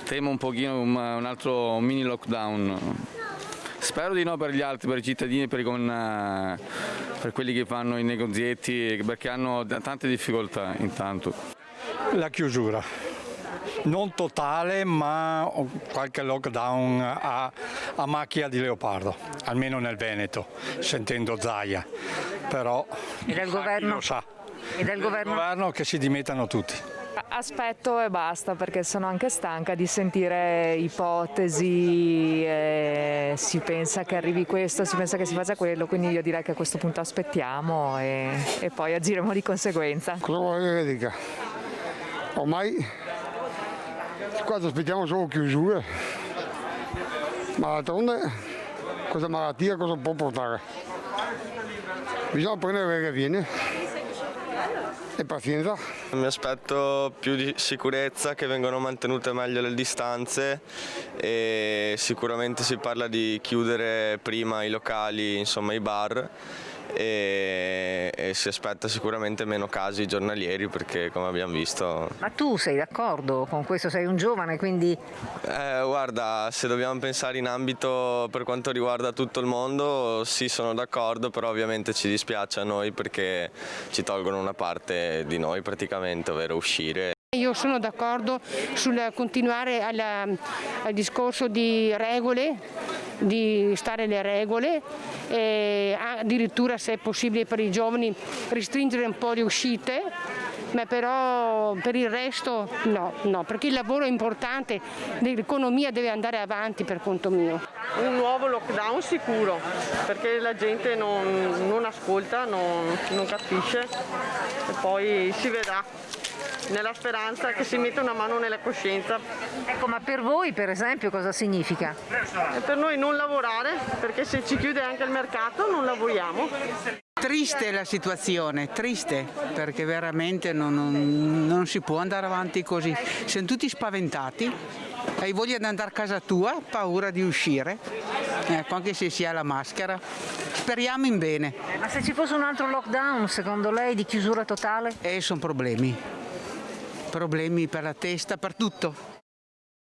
Temo un pochino un altro mini lockdown. Spero di no per gli altri, per i cittadini, per quelli che fanno i negozietti, perché hanno tante difficoltà intanto. La chiusura, non totale, ma qualche lockdown a macchia di leopardo, almeno nel Veneto, sentendo Zaia. Però E del governo? lo sa. E del Il governo? governo che si dimettano tutti. Aspetto e basta, perché sono anche stanca di sentire ipotesi, si pensa che arrivi questo, si pensa che si faccia quello, quindi io direi che a questo punto aspettiamo e poi agiremo di conseguenza. Cosa vuole che dica? Ormai qua aspettiamo solo chiusure, ma d'altronde questa malattia cosa può portare? Bisogna prendere quel che viene e pazienza. Mi aspetto più di sicurezza, che vengano mantenute meglio le distanze e sicuramente si parla di chiudere prima i locali, insomma i bar, e si aspetta sicuramente meno casi giornalieri, perché come abbiamo visto... Ma tu sei d'accordo con questo? Sei un giovane, quindi... Guarda, se dobbiamo pensare in ambito per quanto riguarda tutto il mondo, sì, sono d'accordo, però ovviamente ci dispiace a noi perché ci tolgono una parte di noi praticamente, ovvero uscire. Io sono d'accordo sul continuare al discorso di regole, di stare le regole, e addirittura se è possibile per i giovani restringere un po' le uscite, ma però per il resto no, perché il lavoro è importante, l'economia deve andare avanti per conto mio. Un nuovo lockdown sicuro, perché la gente non ascolta, non capisce e poi si vedrà, nella speranza che si metta una mano nella coscienza. Ecco, ma per voi per esempio cosa significa? E per noi non lavorare, perché se ci chiude anche il mercato non lavoriamo. Triste la situazione, triste, perché veramente non si può andare avanti così. Siamo tutti spaventati, hai voglia di andare a casa tua, paura di uscire, anche se si ha la maschera. Speriamo in bene. Ma se ci fosse un altro lockdown, secondo lei, di chiusura totale? Sono problemi per la testa, per tutto.